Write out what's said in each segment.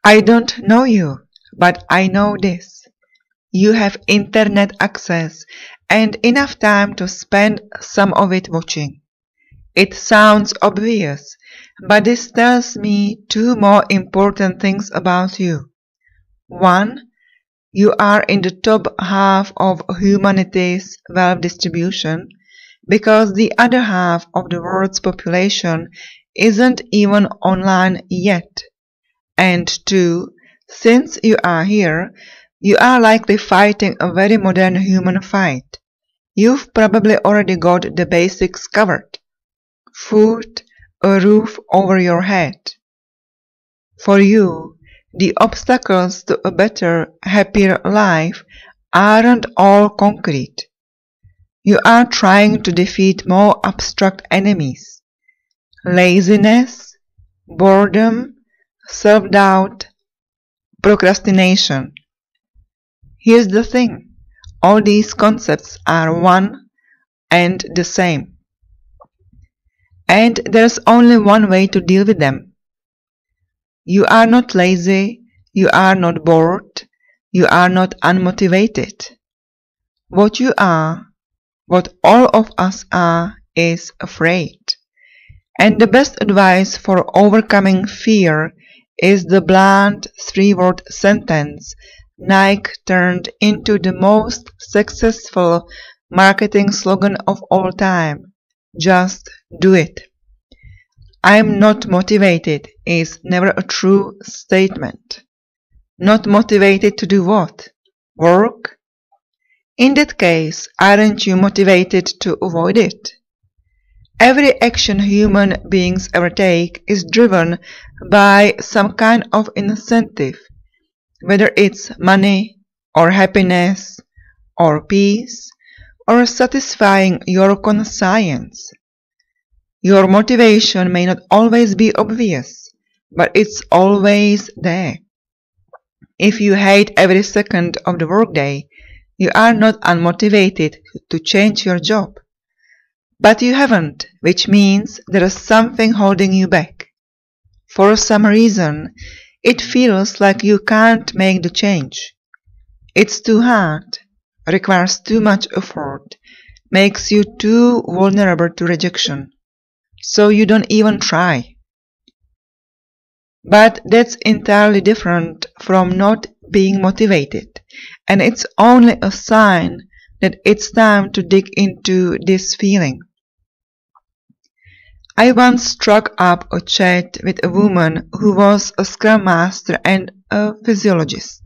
I don't know you, but I know this. You have internet access and enough time to spend some of it watching. It sounds obvious, but this tells me two more important things about you. One, you are in the top half of humanity's wealth distribution because the other half of the world's population isn't even online yet. And two, since you are here, you are likely fighting a very modern human fight. You've probably already got the basics covered. Food, a roof over your head. For you, the obstacles to a better, happier life aren't all concrete. You are trying to defeat more abstract enemies. Laziness, boredom, self-doubt, procrastination. Here's the thing. All these concepts are one and the same. And there's only one way to deal with them. You are not lazy, you are not bored, you are not unmotivated. What you are, what all of us are, is afraid. And the best advice for overcoming fear is the bland three-word sentence Nike turned into the most successful marketing slogan of all time. Just do it. I'm not motivated is never a true statement. Not motivated to do what? Work? In that case, aren't you motivated to avoid it? Every action human beings ever take is driven by some kind of incentive, whether it's money, or happiness, or peace, or satisfying your conscience. Your motivation may not always be obvious, but it's always there. If you hate every second of the workday, you are not unmotivated to change your job. But you haven't, which means there is something holding you back. For some reason, it feels like you can't make the change. It's too hard, requires too much effort, makes you too vulnerable to rejection. So you don't even try. But that's entirely different from not being motivated, and it's only a sign that it's time to dig into this feeling. I once struck up a chat with a woman who was a Scrum Master and a physiologist.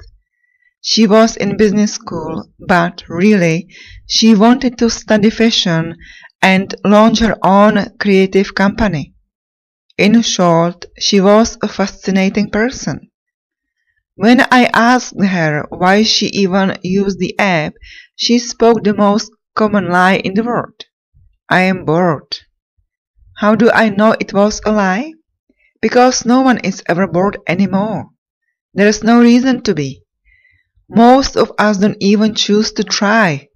She was in business school, but really, she wanted to study fashion and launch her own creative company. In short, she was a fascinating person. When I asked her why she even used the app, she spoke the most common lie in the world. I am bored. How do I know it was a lie? Because no one is ever bored anymore. There is no reason to be. Most of us don't even choose to try.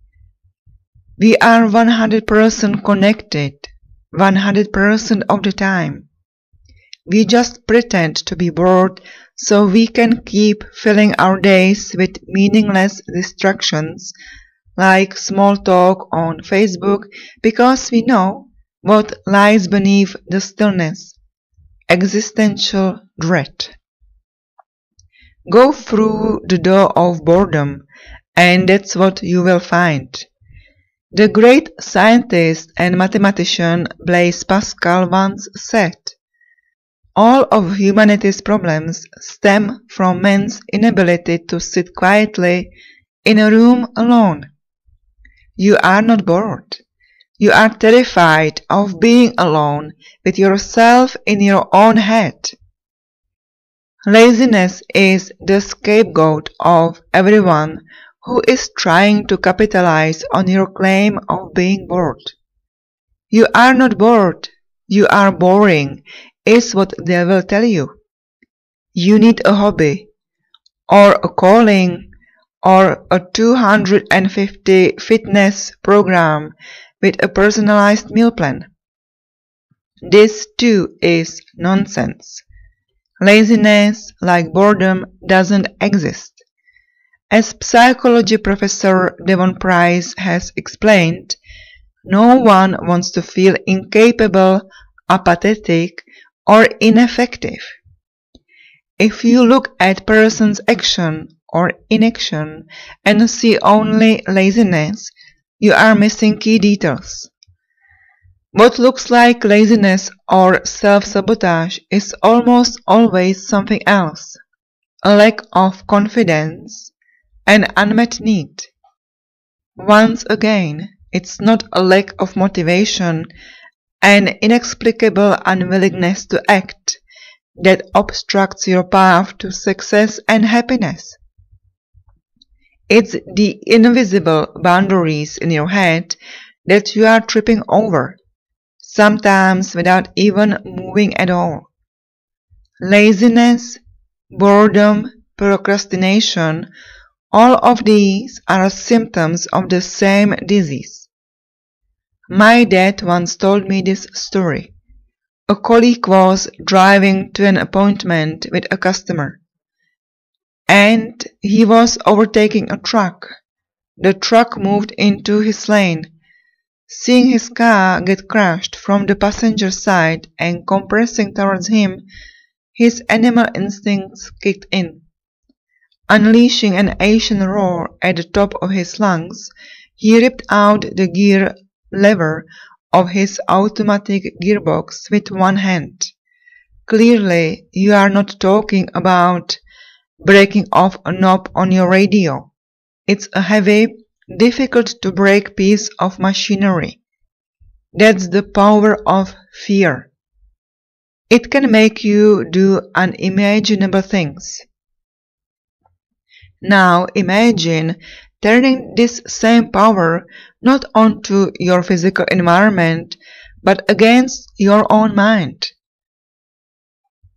We are 100% connected, 100% of the time. We just pretend to be bored so we can keep filling our days with meaningless distractions like small talk on Facebook because we know what lies beneath the stillness, existential dread. Go through the door of boredom, and that's what you will find. The great scientist and mathematician Blaise Pascal once said, "All of humanity's problems stem from man's inability to sit quietly in a room alone." You are not bored. You are terrified of being alone with yourself in your own head. Laziness is the scapegoat of everyone who is trying to capitalize on your claim of being bored. You are not bored, you are boring, is what they will tell you. You need a hobby, or a calling, or a 250 fitness program with a personalized meal plan. This too is nonsense. Laziness, like boredom, doesn't exist. As psychology professor Devon Price has explained, no one wants to feel incapable, apathetic, or ineffective. If you look at person's action or inaction and see only laziness, you are missing key details. What looks like laziness or self-sabotage is almost always something else: a lack of confidence, an unmet need. Once again, it's not a lack of motivation, an inexplicable unwillingness to act that obstructs your path to success and happiness. It's the invisible boundaries in your head that you are tripping over, sometimes without even moving at all. Laziness, boredom, procrastination, all of these are symptoms of the same disease. My dad once told me this story. A colleague was driving to an appointment with a customer, and he was overtaking a truck. The truck moved into his lane. Seeing his car get crushed from the passenger side and compressing towards him, his animal instincts kicked in. Unleashing an Asian roar at the top of his lungs, he ripped out the gear lever of his automatic gearbox with one hand. Clearly, you are not talking about breaking off a knob on your radio. It's a heavy, difficult to break piece of machinery. That's the power of fear. It can make you do unimaginable things. Now imagine turning this same power not onto your physical environment, but against your own mind.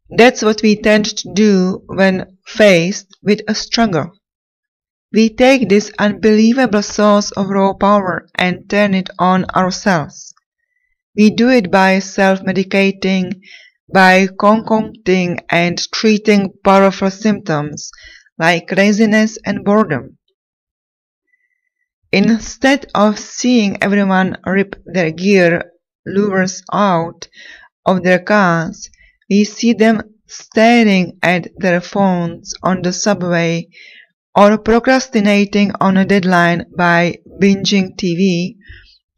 That's what we tend to do when faced with a struggle. We take this unbelievable source of raw power and turn it on ourselves. We do it by self-medicating, by concocting and treating powerful symptoms like laziness and boredom. Instead of seeing everyone rip their gear levers out of their cars, we see them staring at their phones on the subway or procrastinating on a deadline by binging TV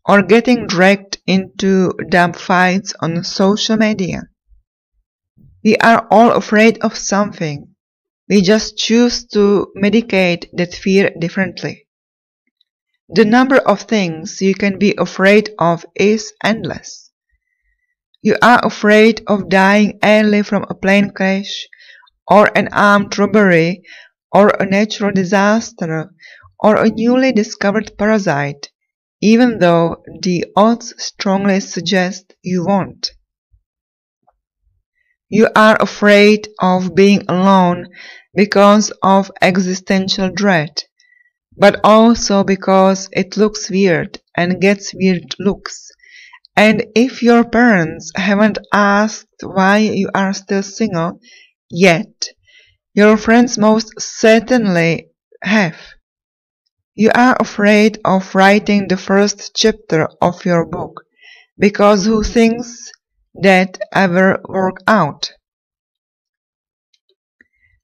or getting dragged into dumb fights on social media. We are all afraid of something. We just choose to medicate that fear differently. The number of things you can be afraid of is endless. You are afraid of dying early from a plane crash, or an armed robbery, or a natural disaster, or a newly discovered parasite, even though the odds strongly suggest you won't. You are afraid of being alone because of existential dread, but also because it looks weird and gets weird looks. And if your parents haven't asked why you are still single yet, your friends most certainly have. You are afraid of writing the first chapter of your book, because who thinks that ever work out?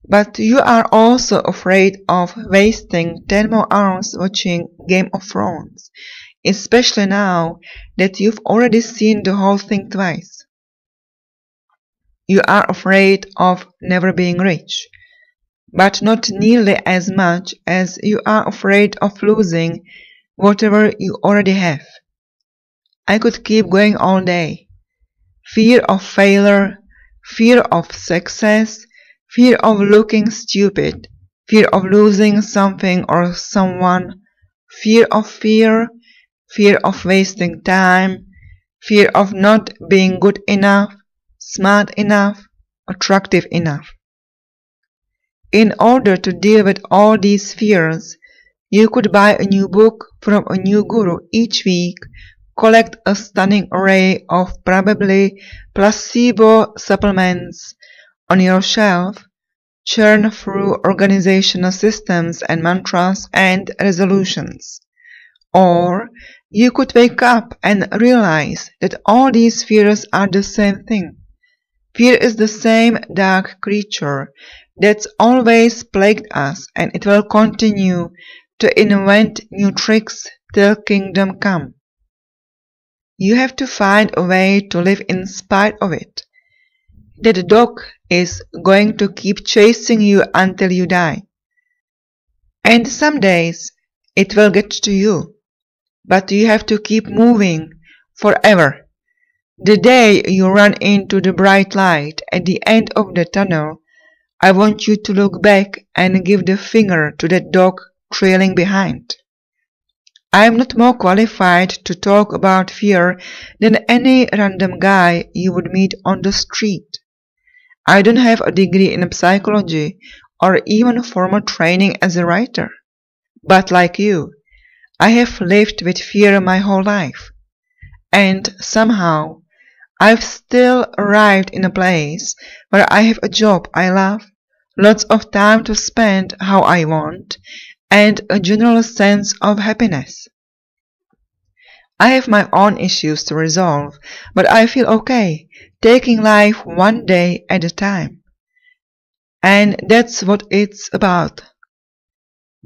But you are also afraid of wasting 10 more hours watching Game of Thrones, especially now that you've already seen the whole thing twice. You are afraid of never being rich, but not nearly as much as you are afraid of losing whatever you already have. I could keep going all day. Fear of failure, fear of success, fear of looking stupid, fear of losing something or someone, fear of fear, fear of wasting time, fear of not being good enough, smart enough, attractive enough. In order to deal with all these fears, you could buy a new book from a new guru each week, collect a stunning array of probably placebo supplements, on your shelf, churn through organizational systems and mantras and resolutions. Or you could wake up and realize that all these fears are the same thing. Fear is the same dark creature that's always plagued us, and it will continue to invent new tricks till kingdom come. You have to find a way to live in spite of it. That dog is going to keep chasing you until you die. And some days it will get to you. But you have to keep moving forever. The day you run into the bright light at the end of the tunnel, I want you to look back and give the finger to that dog trailing behind. I am not more qualified to talk about fear than any random guy you would meet on the street. I don't have a degree in psychology or even formal training as a writer. But like you, I have lived with fear my whole life. And somehow, I've still arrived in a place where I have a job I love, lots of time to spend how I want, and a general sense of happiness. I have my own issues to resolve, but I feel okay, taking life one day at a time. And that's what it's about.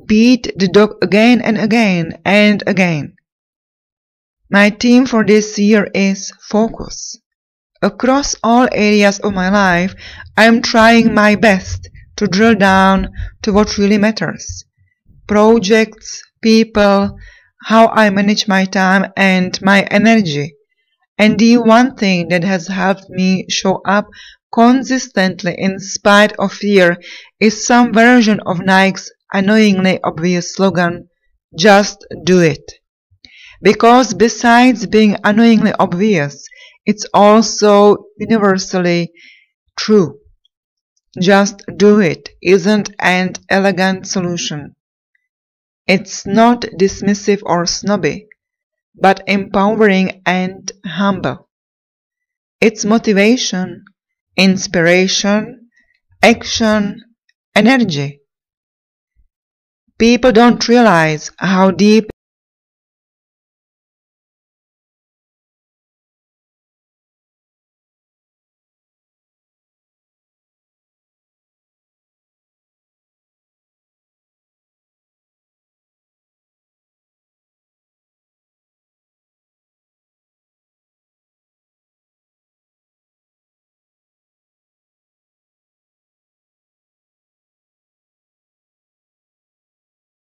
Beat the dog again and again and again. My theme for this year is focus. Across all areas of my life, I am trying my best to drill down to what really matters. Projects, people, how I manage my time and my energy. And the one thing that has helped me show up consistently in spite of fear is some version of Nike's annoyingly obvious slogan, just do it. Because besides being annoyingly obvious, it's also universally true. Just do it isn't an elegant solution. It's not dismissive or snobby, but empowering and humble. It's motivation, inspiration, action, energy. People don't realize how deep